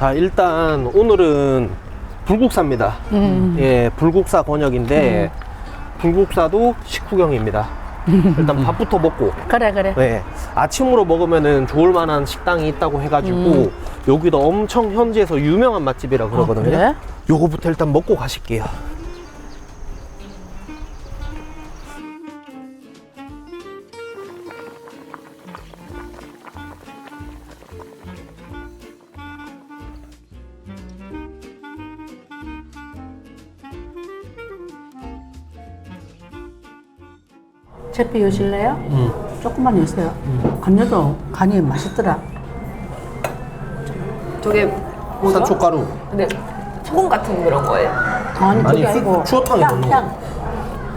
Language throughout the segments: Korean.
자, 일단 오늘은 불국사입니다. 예, 불국사 권역인데 불국사도 식후경입니다. 일단 밥부터 먹고. 그래. 네, 아침으로 먹으면은 좋을 만한 식당이 있다고 해가지고 여기도 엄청 현지에서 유명한 맛집이라 그러거든요. 그래? 요거부터 일단 먹고 가실게요. 채피 여실래요? 조금만 여세요. 안 여도 간이 맛있더라. 저게 뭐죠? 산초가루. 근데 소금 같은 그런 거예요? 아니, 그게 아니, 아니고. 추어탕에 넣는 거. 향.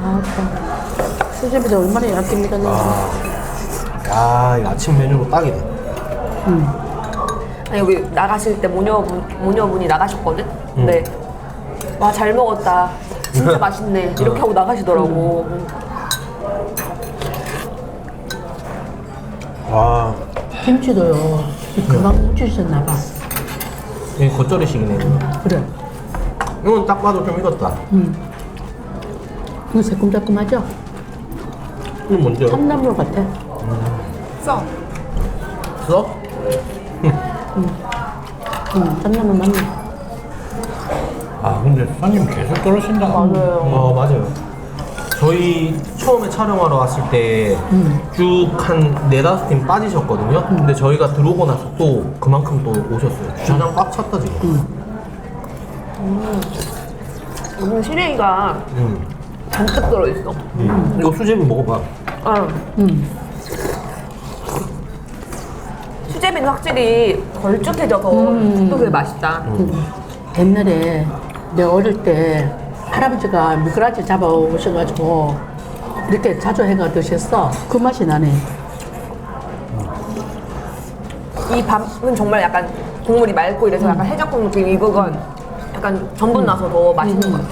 아, 참. 수제비도 얼마나 얇습니까? 야, 이거 아침 메뉴로 딱이네. 아니 여기 나가실 때 모녀분이 나가셨거든? 근데 와 잘 먹었다 진짜 맛있네 이렇게 하고 나가시더라고. 와, 김치도요. 금방 묻히셨나봐. 이게 겉절이식이네. 그래. 이건 딱 봐도 좀 익었다. 이거 새콤달콤하죠? 이건 뭔지요? 참나물 같아. 써. 써? 참나물 맞네. 아 근데 손님 계속 들어오신다. 맞아요. 맞아요. 저희 처음에 촬영하러 왔을 때 쭉 한 4-5팀 빠지셨거든요. 근데 저희가 들어오고 나서 또 그만큼 또 오셨어요. 주차장 꽉 찼다 지금. 여기 시래기가 잔뜩 들어있어. 이거 수제비 먹어봐. 수제비는 확실히 걸쭉해져서 또 그게 맛있다. 옛날에 내가 어릴 때 할아버지가 미꾸라지 잡아 오셔가지고 이렇게 자주 해가 드셨어. 그 맛이 나네. 이 밥은 정말 약간 국물이 맑고 이래서 약간 해장국 느낌. 이건 약간 전분 나서 더 맛있는 것 같아.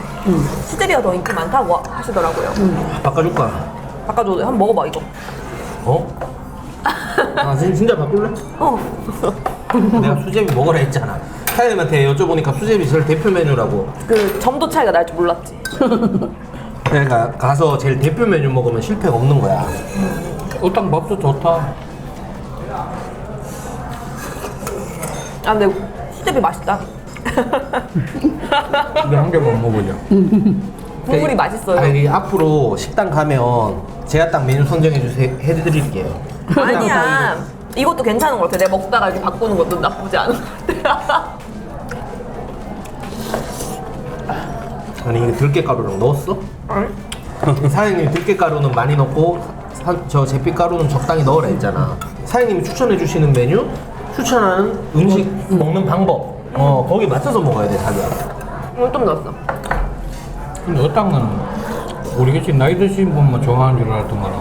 수제비가 더 인기 많다고 하시더라고요. 바꿔줄까? 바꿔줘도 한번 먹어봐 이거. 어? 아, 진짜 바꿀래? 어. 내가 수제비 먹으라 했잖아. 사장님한테 여쭤보니까 수제비 제일 대표 메뉴라고. 그 점도 차이가 날 줄 몰랐지. 그러니까 가서 제일 대표 메뉴 먹으면 실패가 없는 거야. 어떤 밥도 좋다. 아 근데 수제비 맛있다. 근데 한 개만 먹어보자. 국물이 맛있어요. 아니, 앞으로 식당 가면 제가 딱 메뉴 선정해 주세요. 해드릴게요. 아니야. 이것도 괜찮은 것 같아. 내가 먹다가 이렇게 바꾸는 것도 나쁘지 않은 것 같아. 아니, 이게 들깨가루랑 넣었어? 응? 사장님이 들깨가루는 많이 넣고 저 제피가루는 적당히 넣으라 했잖아. 사장님이 추천해 주시는 메뉴, 추천하는 음식 먹는 방법, 거기 맞춰서 먹어야 돼, 자기야. 이거 좀 넣었어. 근데 어떤 거는 우리 같이 나이 드신 분만 좋아하는 줄 알았더만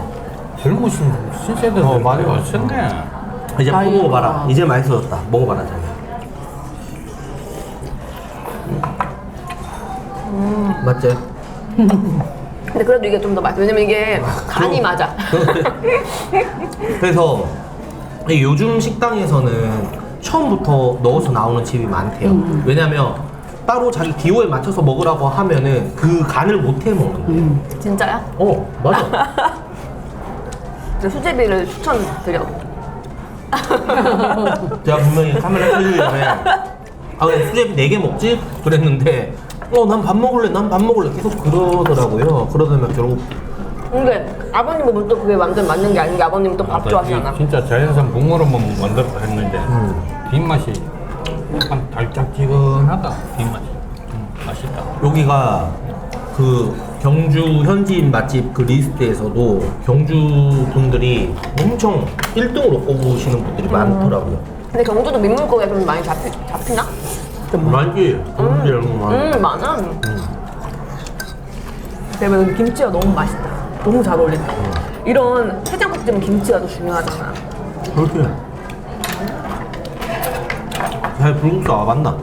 젊으신 신세대들 맞아. 맛있네. 이제 또 아이고. 먹어봐라. 이제 맛있어졌다. 먹어봐라, 자기야. 맞지? 근데 그래도 이게 좀 더 맛있어. 왜냐면 이게 간이 맞아. 그래서 이 요즘 식당에서는 처음부터 넣어서 나오는 집이 많대요. 왜냐면 따로 자기 기호에 맞춰서 먹으라고 하면은 그 간을 못 해 먹는데. 진짜야? 맞아. 근데 수제비를 추천드려. 제가 분명히 카메라 켜주기 전에 그냥 수제비 4개 먹지? 그랬는데 난 밥 먹을래, 난 밥 먹을래 계속 그러더라고요. 그러다면 결국 근데 아버님 보면 또 그게 완전 맞는 게 아닌 게 아버님 또 밥 좋아하시잖아. 진짜 자연산 국물로만 만들어서 했는데 뒷맛이 약간 달짝지근하다. 뒷맛이 맛있다. 여기가 그 경주 현지인 맛집 그 리스트에서도 경주 분들이 엄청 1등으로 꼽으시는 분들이 많더라고요. 근데 경주도 민물고기가 좀 많이 잡히나? 많지? 경주에 많이. 많아. 그러면 김치가 너무 맛있다. 너무 잘 어울린다. 이런 해장국집은 김치가 더 중요하잖아. 그렇게. 잘 불국사 와봤나?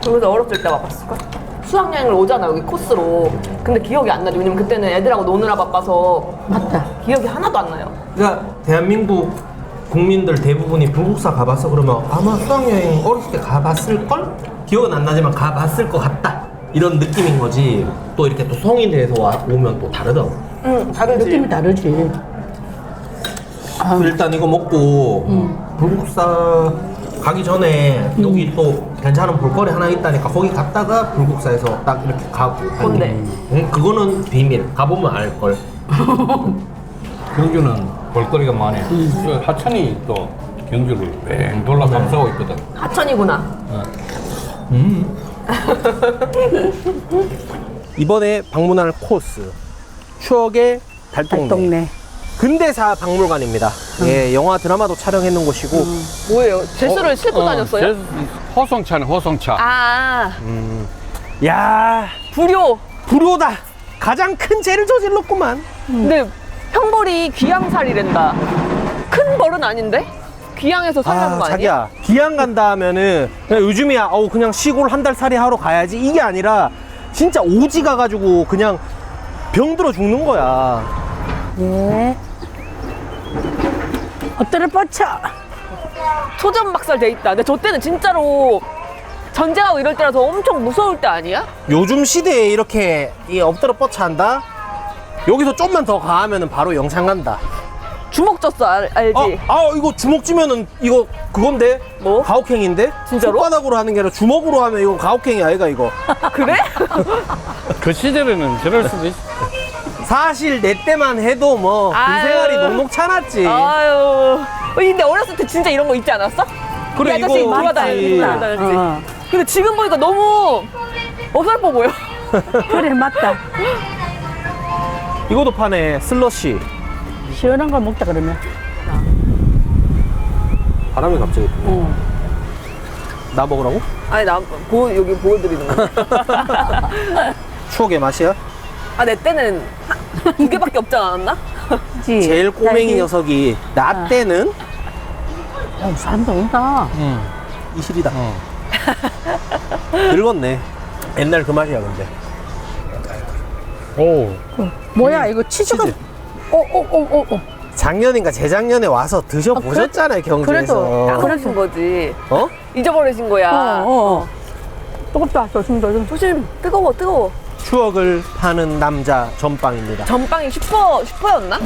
그래서 어렸을 때 와봤을걸? 수학여행을 오잖아 여기 코스로. 근데 기억이 안 나지. 왜냐면 그때는 애들하고 노느라 바빠서 맞다. 기억이 하나도 안 나요. 그러니까 대한민국 국민들 대부분이 불국사 가봤어 그러면 아마 수학여행 어렸을 때 가봤을걸? 기억은 안 나지만 가봤을 것 같다 이런 느낌인 거지. 또 이렇게 또 성인 돼서 오면 또 다르더라고. 다르지. 느낌이 다르지. 일단 이거 먹고 불국사 가기 전에 여기 또 괜찮은 볼거리 하나 있다니까 거기 갔다가 불국사에서 딱 이렇게 가고. 뭔데? 그거는 비밀. 가보면 알걸. 경주는 볼거리가 많아. 저 하천이 또 경주를 뺑 돌아 감싸고 있거든. 하천이구나. 이번에 방문할 코스 추억의 달동네, 동네. 근대사 박물관입니다. 예, 영화 드라마도 촬영해놓은 곳이고 뭐예요? 제수를 싣고 다녔어요? 호송차는 호송차. 아, 야 불효. 불효다. 가장 큰 죄를 저질렀구만. 근데 형벌이 귀양살이랜다. 큰 벌은 아닌데? 귀양에서 살라는 거 아니야? 자기야 기양 간다 하면은 그냥 요즘이야 그냥 시골 한 달 살이 하러 가야지 이게 아니라 진짜 오지 가가지고 그냥 병들어 죽는 거야. 예. 엎드려 뻗쳐. 초전박살 돼 있다. 근데 저 때는 진짜로 전쟁하고 이럴 때라서 엄청 무서울 때 아니야? 요즘 시대에 이렇게 엎드려 뻗쳐 한다? 여기서 좀만 더 가면은 바로 영창 간다. 주먹 졌어, 알지? 이거 주먹 쥐면은 이거 그건데? 뭐? 가혹행인데? 진짜로? 손바닥으로 하는 게 아니라 주먹으로 하면 이거 가혹행이 아이가 이거. 그래? 그 시절에는 저럴 수도 있어. 사실 내 때만 해도 뭐 아유. 군생활이 녹록찮았지. 아유. 근데 어렸을 때 진짜 이런 거 있지 않았어? 그래, 이 아저씨 이거 돌아다녔지. 맞지. 근데 지금 보니까 너무 어설퍼 보여. 그래, 맞다. 이것도 파네. 슬러시. 시원한 걸 먹자, 그러면. 바람이 갑자기 부네. 나 먹으라고? 아니, 여기 보여드리는 거. 추억의 맛이야? 아, 내 때는 두 개밖에 없지 않았나? 그치? 제일 꼬맹이 딸기. 녀석이 나 때는 야, 사람도 온다. 이실이다. 늙었네. 옛날 그 맛이야 근데. 오. 뭐야, 이거 치즈가. 치즈. 작년인가 재작년에 와서 드셔보셨잖아요 경주에서. 그래도 까먹으신 거지. 어? 잊어버리신 거야. 뜨겁다, 조심조심. 조심, 뜨거워. 추억을 파는 남자 전빵입니다. 전빵이 슈퍼였나?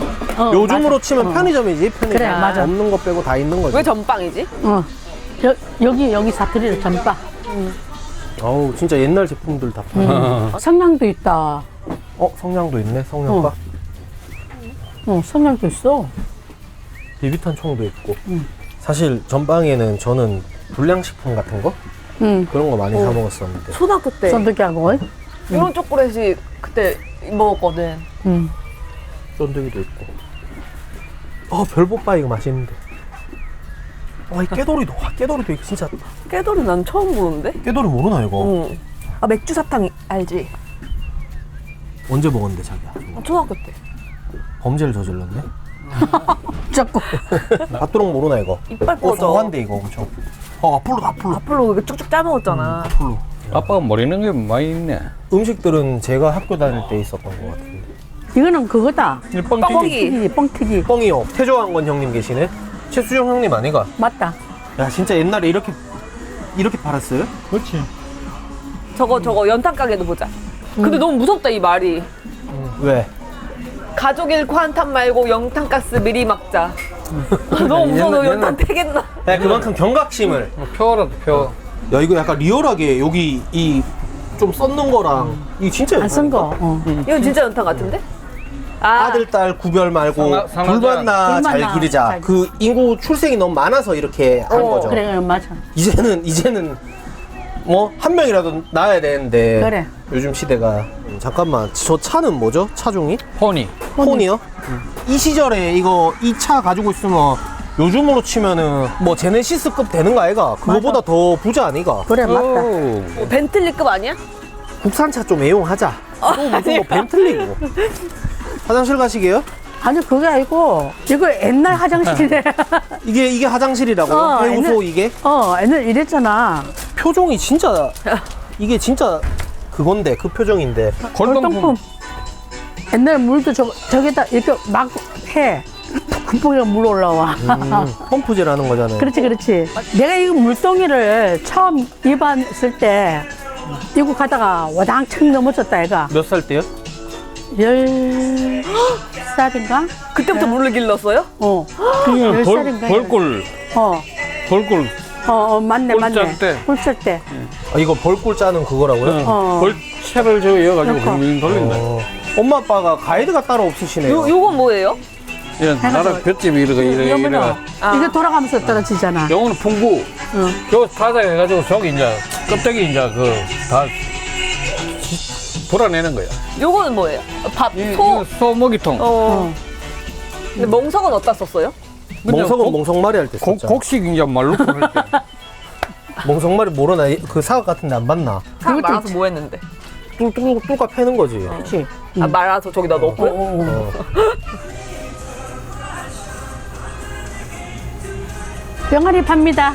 요즘으로 치면 편의점이지. 편의점. 그래, 맞아. 없는 거 빼고 다 있는 거지. 왜 전빵이지? 여기 사투리로 전빠. 어우 진짜 옛날 제품들 다 파네. 성냥도 있다. 성냥도 있네. 성냥바. 성냥도 있어. 비비탄 총도 있고. 사실 전방에는 저는 불량식품 같은 거 그런 거 많이 사 먹었었는데. 초등학교 때 쫀득이하고. 이런 초콜릿이 그때 먹었거든. 쫀득이도 있고. 별뽀빠 이거 맛있는데. 이 깨돌이도. 깨돌이도 이거 진짜. 깨돌이 난 처음 보는데? 깨돌이 모르나 이거? 응. 아, 맥주 사탕 알지? 언제 먹었는데 자기야? 초등학교 때. 범죄를 저질렀네. 자꾸. 밭두렁 모르나 이거? 이빨 꺼져. 소한데 이거 엄청. 앞으로. 앞으로 이렇게 쭉쭉 짜먹었잖아. 앞으로. 아빠가 모르는 게 많이 있네. 음식들은 제가 학교 다닐 때 있었던 것 같은데. 이거는 그거다. 뻥튀기. 뻥튀기. 뻥이요. 태조왕건 형님 계시네. 최수정 형님 아니가? 맞다. 야 진짜 옛날에 이렇게 팔았어요? 그렇지. 저거 연탄 가게도 보자. 근데 너무 무섭다 이 말이. 왜? 가족 잃고 한탄 말고 영탄가스 미리 막자. 너무 무서워. 연탄 패겠나? 야 그만큼 경각심을. 표라도 표. 야 이거 약간 리얼하게 여기 이 좀 썼는 거랑 이 진짜 안 쓴 거. 이건 진짜 연탄 같은데? 아들 딸 구별 말고 상하자. 불만나 잘 불만나 기르자. 잘 그 인구 출생이 너무 많아서 이렇게 한 거죠. 그래, 맞아. 이제는 뭐 한 명이라도 낳아야 되는데. 그래. 요즘 시대가. 잠깐만 저 차는 뭐죠? 차종이? 포니. 폰이요? 이 시절에 이거 이 차 가지고 있으면 요즘으로 치면은 뭐 제네시스급 되는 거 아이가? 그거보다 더 부자 아니가? 그래, 맞다. 뭐 벤틀리급 아니야? 국산차 좀 애용하자. 또 무슨 뭐 벤틀리고. 화장실 가시게요? 아니, 그게 아니고, 이거 옛날 화장실이네. 이게 화장실이라고요? 해우소 옛날- 이게? 옛날 이랬잖아. 표정이 진짜 이게 진짜 그건데 그 표정인데. 골동품. 옛날 물도 저기다 이렇게 막 해. 금폭이가 물 올라와. 펌프질하는 거잖아요. 그렇지, 그렇지. 내가 이 물동이를 처음 입안했을 때 이거 가다가 와당창 넘어졌다, 애가. 몇 살 때요? 10살인가? 그때부터 물을 길렀어요? 어. 10살인가? 벌꿀 맞네, 꿀 맞네. 짤 때. 꿀짤 때. 아, 이거 벌꿀 짜는 그거라고요? 벌채를 저 이어가지고 그러니까. 빙빙 돌린다. 엄마 아빠가 가이드가 따로 없으시네요. 요건 뭐예요? 이런 나라 볏짚 이래 이거는 이게 돌아가면서 떨어지잖아. 요거는 풍부. 요 바닥에 해가지고 저기 이제 껍데기 이제 그 다 돌아내는 거야. 요거는 뭐예요? 밥, 이거 소먹이통. 근데 멍석은 어디다 썼어요? 멍석은 멍석말이 할 때 썼죠. 곡식 이제 말로 할 때. 멍석말이 모르나? 그 사각 같은데 안 봤나? 사람 말아서 뭐 했는데? 뚜까 패는 거지. 그렇지. 아, 말아서 저기다 넣고요? 어. 병아리 팝니다.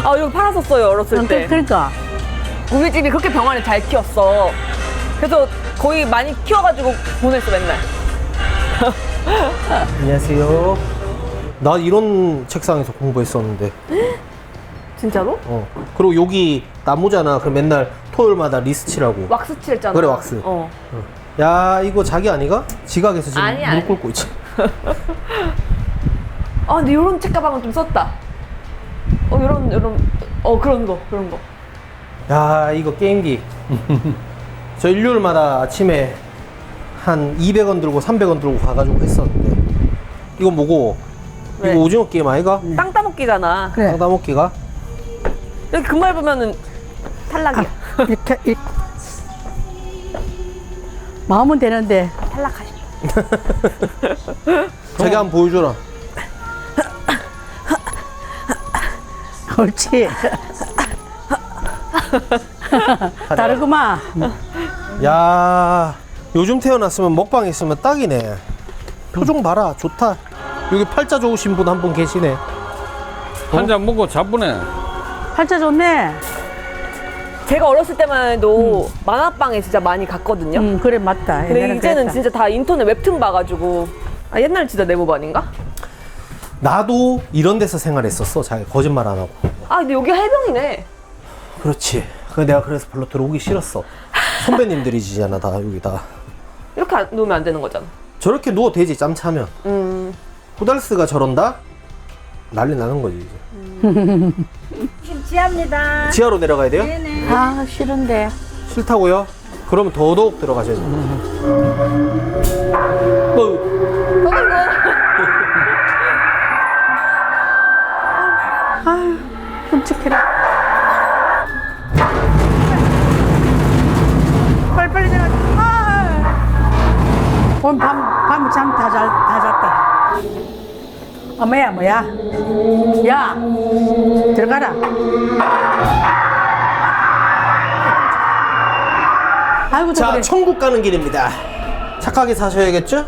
아, 여기 팔았었어요, 어렸을 때. 그러니까. 우리 집이 그렇게 병아리 잘 키웠어. 그래서 거의 많이 키워가지고 보냈어, 맨날. 안녕하세요. 나 이런 책상에서 공부했었는데. 진짜로? 그리고 여기 나무잖아. 그럼 맨날 토요일마다 리스치라고. 왁스 칠했잖아. 그래, 왁스. 야, 이거 자기 아니가? 지각에서 지금 아니야, 무릎 아니야. 꿇고 있지. 아, 근데 요런 책가방은 좀 썼다. 그런 거. 야, 이거 게임기. 저 일요일마다 아침에 한 200원 들고 300원 들고 가가지고 했었는데. 이거 뭐고? 왜? 이거 오징어 게임 아이가? 땅 따먹기잖아. 그래. 땅 따먹기가? 여기 금발 보면은 탈락이야. 이렇게. 마음은 되는데. 탈락하시죠. 자기 한번 보여줘라. 옳지. 다르구만. 야, 요즘 태어났으면 먹방 했으면 딱이네. 표정 봐라, 좋다. 여기 팔자 좋으신 분 한 분 계시네. 한 잔 먹고 자쁘네. 팔자 좋네. 제가 어렸을 때만 해도 만화방에 진짜 많이 갔거든요. 그래, 맞다. 근데 옛날엔 이제는 그랬다. 진짜 다 인터넷 웹툰 봐가지고. 아, 옛날 진짜 내부 아닌가? 나도 이런 데서 생활했었어. 자기 거짓말 안 하고. 아, 근데 여기 해병이네. 그렇지. 내가 그래서 별로 들어오기 싫었어. 선배님들이지잖아, 다 여기다. 이렇게 놓으면 안 되는 거잖아. 저렇게 누워 되지, 짬 차면. 후달스가 저런다? 난리 나는 거지, 이제. 지합니다. 지하로 내려가야 돼요? 아, 싫은데. 싫다고요? 그러면 더더욱 들어가셔야죠. 아유, 끔찍해라. 빨리빨리 내가. 오늘 밤에 잠 다 잤다. 뭐야, 뭐야. 야, 들어가라. 아이고, 자, 그래. 천국 가는 길입니다. 착하게 사셔야겠죠?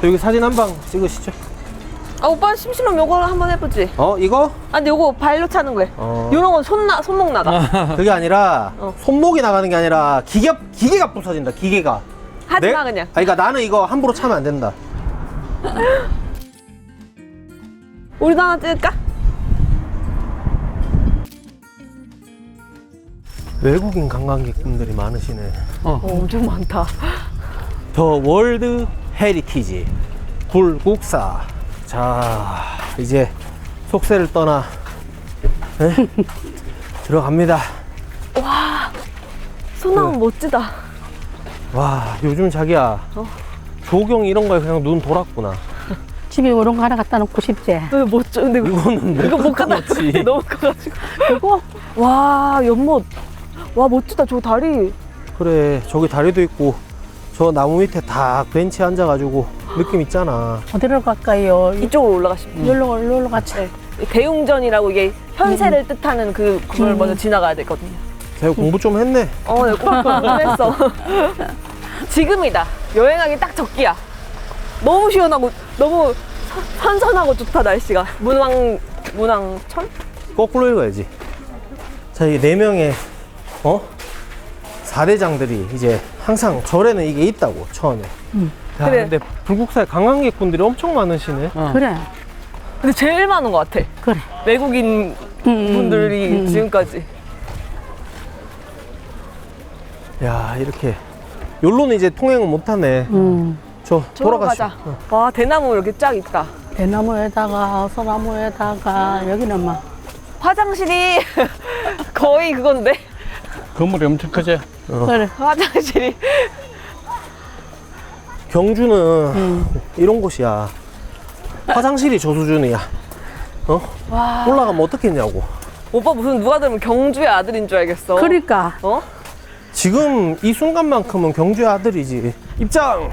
여기 사진 한 방 찍으시죠. 아, 오빠는 심심하면 요거 한번 해보지. 이거? 아, 근데 요거 발로 차는 거예요. 요런 건 손목 나다. 그게 아니라 손목이 나가는 게 아니라 기계가 부서진다. 기계가. 하지 마, 그냥. 그러니까 나는 이거 함부로 차면 안 된다. 우리도 하나 찍을까? 외국인 관광객분들이 많으시네. 엄청 많다. 더 월드 헤리티지 불국사. 자, 이제 속세를 떠나 들어갑니다. 소나무 멋지다. 와, 요즘 자기야 조경 이런 거에 그냥 눈 돌았구나. 집에 이런 거 하나 갖다 놓고 싶지. 멋져. 근데 이거는 이거 못 갖다 갖다 놓지. 너무 커가지고. 그거? 와, 연못. 와, 멋지다. 저 다리. 그래, 저기 다리도 있고 저 나무 밑에 다 벤치에 앉아가지고 느낌 있잖아. 어디로 갈까요? 이쪽으로 올라가시면. 여기로 가자. 네. 대웅전이라고 이게 현세를 뜻하는 그걸 먼저 지나가야 되거든요. 제가 공부 좀 했네. 네, 꼭 했어. 지금이다. 여행하기 딱 적기야. 너무 시원하고 너무 선선하고 좋다, 날씨가. 문왕천? 거꾸로 읽어야지. 자, 이 4명의 4대장들이 이제 항상 절에는 이게 있다고, 천에. 야, 그래. 근데 불국사에 관광객분들이 엄청 많으시네. 그래. 근데 제일 많은 것 같아. 그래. 외국인 분들이 지금까지. 야, 이렇게. 요로는 이제 통행은 못하네. 저 저로 돌아가시죠. 가자. 와, 대나무 이렇게 쫙 있다. 대나무에다가 소나무에다가 여기는 막 화장실이 거의 그건데. 건물이 엄청 크지? 그래. 화장실이. 경주는 이런 곳이야. 화장실이 저 수준이야. 어? 와. 올라가면 어떻게 했냐고. 오빠 무슨 누가 들으면 경주의 아들인 줄 알겠어. 그러니까 어? 지금 이 순간만큼은 경주의 아들이지. 입장!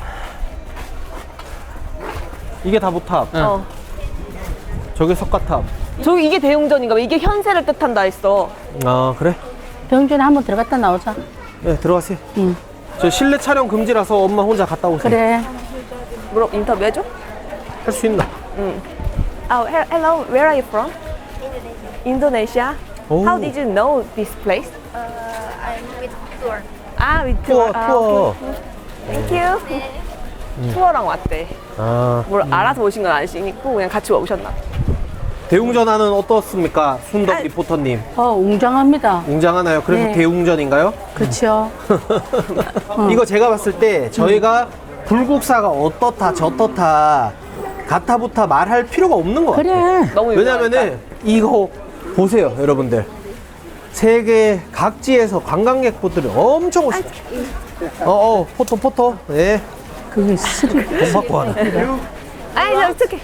이게 다보탑. 어. 저게 석가탑. 저기 이게 대웅전인가 봐. 이게 현세를 뜻한다 했어. 아, 그래? 병준에 한번 들어갔다 나오자. 네, 들어가세요. 응. 저 실내 촬영 금지라서 엄마 혼자 갔다 오세요. 그래. 물어 인터뷰 해줘? 할 수 있나? Oh, hello. Where are you from? Indonesia. 오. How did you know this place? I'm with tour. 아, with 투어, tour. 투어. Thank you. 투어랑 왔대. 아, 뭘 알아서 오신 건 아니시고 그냥 같이 오셨나 봐. 대웅전하는 어떻습니까? 순덕 아. 리포터님. 웅장합니다. 웅장하나요? 그래서 네. 대웅전인가요? 그렇죠. 이거 제가 봤을 때 저희가 불국사가 어떻다 저떻다 가타부타 말할 필요가 없는 것 같아요. 그래. 너무 왜냐면은 이거 보세요, 여러분들. 세계 각지에서 관광객분들이 엄청 오시죠. 포토. 네. 그게 스릴. 돈 받고 하는. 아이, 어떡해.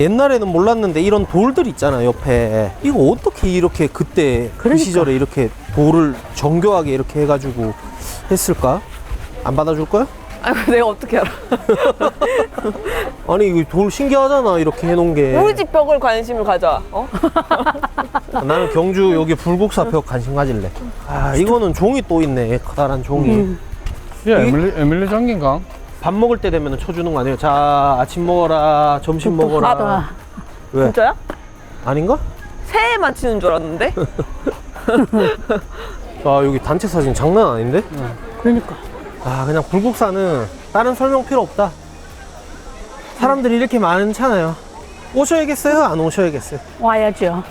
옛날에는 몰랐는데 이런 돌들 있잖아, 옆에. 이거 어떻게 이렇게 그때 그 그러니까. 시절에 이렇게 돌을 정교하게 이렇게 해가지고 했을까? 안 받아줄 거야? 아이고, 내가 어떻게 알아. 아니, 이거 돌 신기하잖아, 이렇게 해놓은 게. 우리 집 벽을 관심을 가져. 어? 나는 경주 여기 불국사 벽 관심 가질래. 아, 이거는 종이 또 있네, 커다란 종이. 야, 에밀리 장기인가? 밥 먹을 때 되면 쳐주는 거 아니에요? 자, 아침 먹어라, 점심 먹어라. 하다. 왜? 진짜야? 아닌가? 새해만 치는 줄 알았는데? 아, 여기 단체 사진 장난 아닌데? 그러니까. 아, 그냥 불국사는 다른 설명 필요 없다. 사람들이 이렇게 많잖아요. 오셔야겠어요? 안 오셔야겠어요? 와야죠.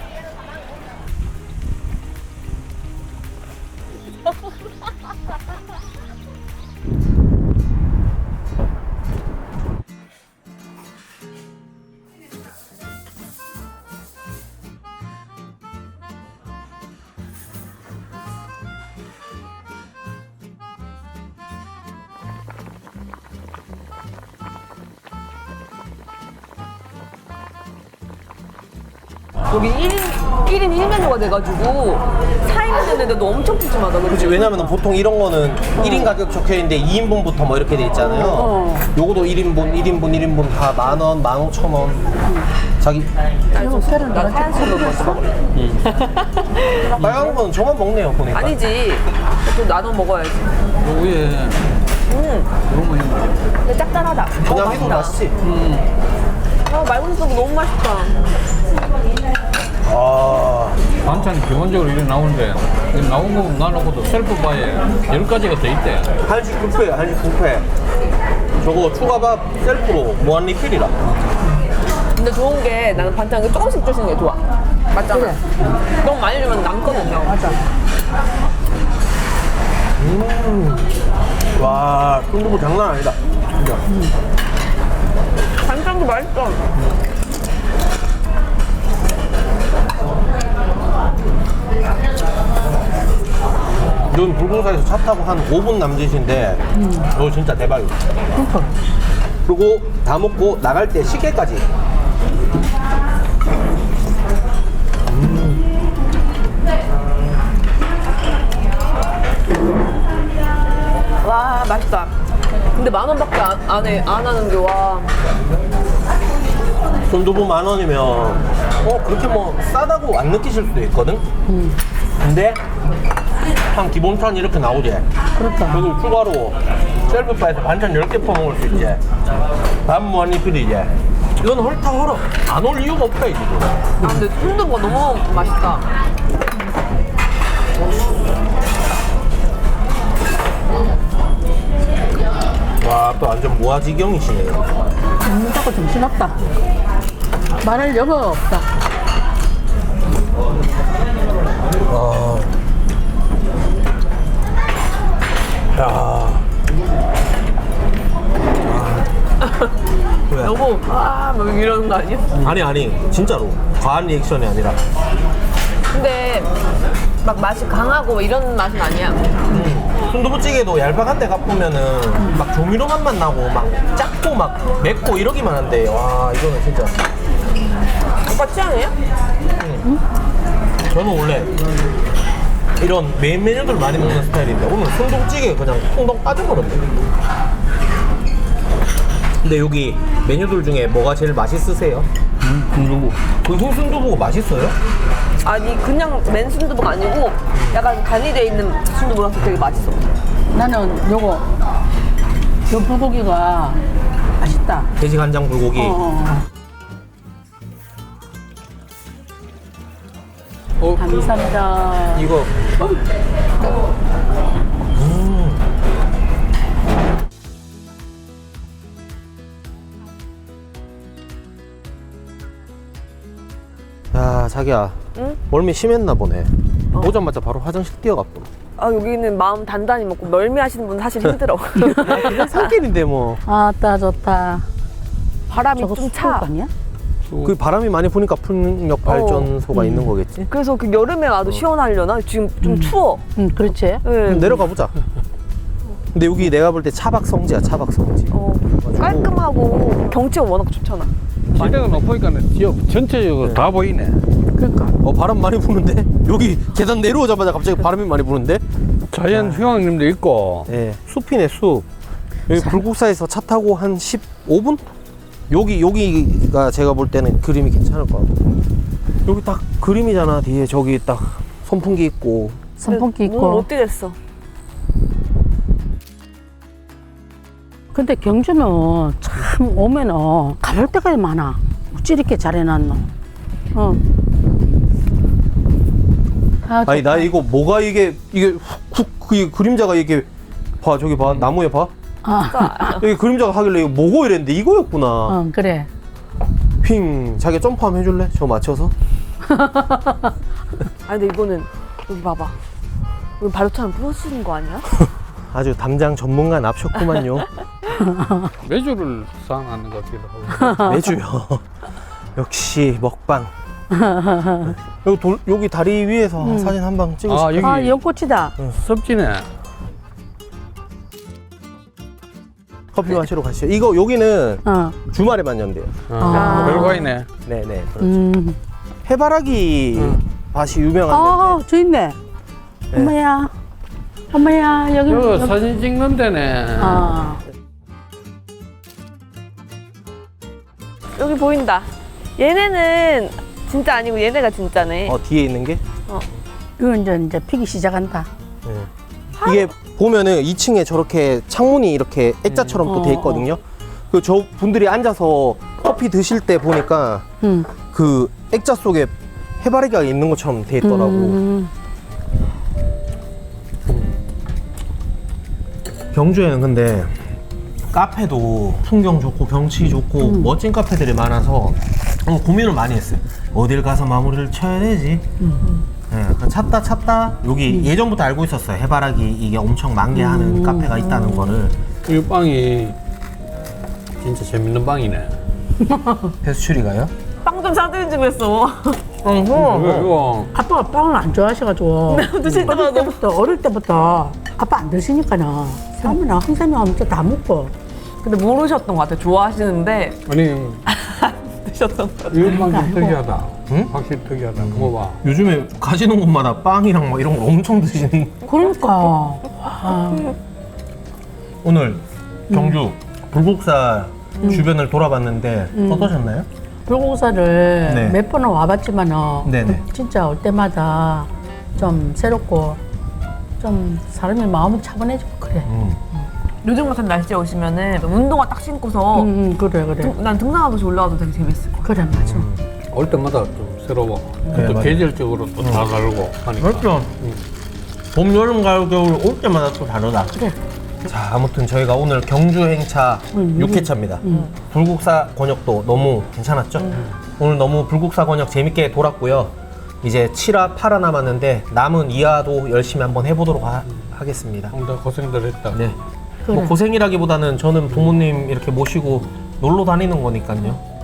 여기 1인 1메뉴가 돼가지고 4인분 되는데도 엄청 푸짐하다. 그렇지, 왜냐면 보통 이런 거는 1인 가격 적혀있는데 2인분부터 뭐 이렇게 돼 있잖아요. 요거도 1인분 다 10,000원, 15,000원. 자기 이거 새로 나 하얀색으로 먼저 먹을래. 빨간 건 저만 먹네요, 보니까. 아니지. 좀 나눠 먹어야지. 요 위에 너무 많이 먹어. 근데 짭짤하다. 그냥 해도 맛있지. 아, 말고기국수 너무 맛있다. 아, 반찬이 기본적으로 이렇게 나오는데 이렇게 나온 거 나눠고도 셀프바에 10가지가 더 있대. 한식 뷔페. 저거 추가밥 셀프로 무한 리필이라. 근데 좋은 게 나는 반찬 조금씩 주시는 게 좋아. 맞잖아. 너무 많이 주면 남거든요. 맞아. 와, 순두부 장난 아니다. 진짜. 반찬도 맛있어. 이건 불공사에서 차 타고 한 5분 남짓인데 이거 진짜 대박이야. 그리고 다 먹고 나갈 때 시계까지. 와, 맛있다. 근데 10,000원밖에 안 하는 게 와. 순두부 10,000원이면 그렇게 뭐 싸다고 안 느끼실 수도 있거든. 근데 한 기본판 이렇게 나오지. 그렇다. 그리고 추가로 셀프바에서 반찬 10개 퍼먹을 수 있지. 밥 무한 리필이지. 이건 헐타 헐어. 안 올 이유가 없다, 이거. 아, 근데 순두부가 너무 맛있다. 와, 또 완전 모아지경이시네요. 자꾸 정신없다. 말할 여가 없다. 야. 왜? 너무 뭐 이러는 거 아니야? 아니 진짜로 과한 리액션이 아니라 근데 막 맛이 강하고 이런 맛은 아니야. 순두부찌개도 얇아간 데 가보면은 막 조미료 맛만 나고 막 작고 막 맵고 이러기만 한데 와 이거는 진짜 오빠 취향이에요? 저는 원래 이런 메인 메뉴들 많이 먹는 스타일인데 오늘 순두부찌개 그냥 콩동 빠져버렸네. 근데 여기 메뉴들 중에 뭐가 제일 맛있으세요? 순두부. 그 흰순두부가 맛있어요? 아니 그냥 맨 순두부가 아니고 약간 간이 돼 있는 순두부라서 되게 맛있어. 나는 요 불고기가 맛있다. 돼지 간장 불고기. 감사합니다. 이거 야 자기야 응? 멀미 심했나 보네. 오자마자 바로 화장실 뛰어갔고. 아 여기는 마음 단단히 먹고 멀미 하시는 분 사실 힘들어. 산길인데 뭐. 아따 좋다. 바람이 저거 좀 수국 차. 아니야? 그 바람이 많이 부니까 풍력 발전소가 있는 거겠지? 그래서 그 여름에 와도 시원하려나? 지금 좀 추워. 응, 그렇지. 네. 내려가 보자. 근데 여기 내가 볼 때 차박 성지야, 차박 성지. 깔끔하고 경치가 워낙 좋잖아. 지대가 높으니까 지역 전체적으로 다 보이네. 그러니까. 바람 많이 부는데? 여기 계단 내려오자마자 갑자기 바람이 많이 부는데? 자연 휴양림도 있고. 예, 숲이네, 숲. 여기 불국사에서 차 타고 한 15분? 여기가 제가 볼 때는 그림이 괜찮을 것 같고. 여기 딱 그림이잖아, 뒤에 저기 딱 선풍기 있고. 선풍기 눈을 있고. 못 뜨겠어. 근데 경주는 참 오면은 가볼 데가 많아. 어찌 이렇게 잘 해놨노? 아니, 나 이거 뭐가 이게 그 그림자가 이게 봐, 저기 봐, 나무에 봐. 여기 그림자가 하길래 이거 뭐고 이랬는데 이거였구나. 그래. 핑, 자기 점프 한번 해줄래? 저 맞춰서. 아니 근데 이거는 여기 봐봐. 이거 발로차는 부러지는 거 아니야? 아주 담장 전문가 납셨구만요. 매주를 쌓아놨는 것 같기도 하고. 매주요. 역시 먹방. 여기 다리 위에서 사진 한 방 찍으실까요? 여기 아, 연꽃이다. 섭지네. 커피 마시러 가시죠. 이거 여기는 주말에만 연대요. 별거 있네. 네네. 그렇죠. 해바라기 밭이 유명한데. 아, 저 있네. 엄마야. 엄마야, 여기. 이거 사진 찍는 데네. 여기 보인다. 얘네는 진짜 아니고 얘네가 진짜네. 뒤에 있는 게? 이거 이제 피기 시작한다. 이게 보면은 2층에 저렇게 창문이 이렇게 액자처럼 또 돼 있거든요. 그 저 분들이 앉아서 커피 드실 때 보니까 그 액자 속에 해바라기가 있는 것처럼 돼 있더라고. 경주에는 근데 카페도 풍경 좋고 경치 좋고 멋진 카페들이 많아서 고민을 많이 했어요. 어딜 가서 마무리를 쳐야 되지? 네, 찾다 여기 예전부터 알고 있었어요. 해바라기 이게 엄청 만개하는 카페가 있다는 거를. 이 빵이 진짜 재밌는 빵이네. 페스츄리가요? 빵 좀 사드린 좀 했어. 이거 아빠가 빵을 안 좋아하셔가지고. 드실 때마다 어릴 때부터 아빠 안 드시니까는 사람은 항상 하면 다 먹고. 근데 모르셨던 것 같아. 좋아하시는데 아니 드셨던 것 같아. 이거 빵 좀 특이하다. 응? 확실히 특이하다. 먹어봐. 요즘에 가시는 곳마다 빵이랑 뭐 이런 걸 엄청 드시는. 그러니까. 오늘 경주 불국사 주변을 돌아봤는데 어떠셨나요? 불국사를 네. 몇 번은 와봤지만은 네네. 진짜 올 때마다 좀 새롭고 좀 사람이 마음이 차분해지고 그래. 요즘 같은 날씨에 오시면은 운동화 딱 신고서 그래. 난 등산하듯이 올라와도 되게 재밌을 것 같아. 그래, 맞아. 올 때마다 좀 새로워. 네, 또 맞아요. 계절적으로 또 다 다르고 하니까. 그렇죠. 봄, 여름, 가을, 겨울 올 때마다 또 다르다. 그래. 자, 아무튼 저희가 오늘 경주 행차 6회차입니다. 불국사 권역도 너무 괜찮았죠? 오늘 너무 불국사 권역 재밌게 돌았고요. 이제 7화, 8화 남았는데 남은 2화도 열심히 한번 해보도록 하겠습니다. 다 고생들 했다. 네. 뭐 고생이라기보다는 저는 부모님 이렇게 모시고 놀러 다니는 거니까요.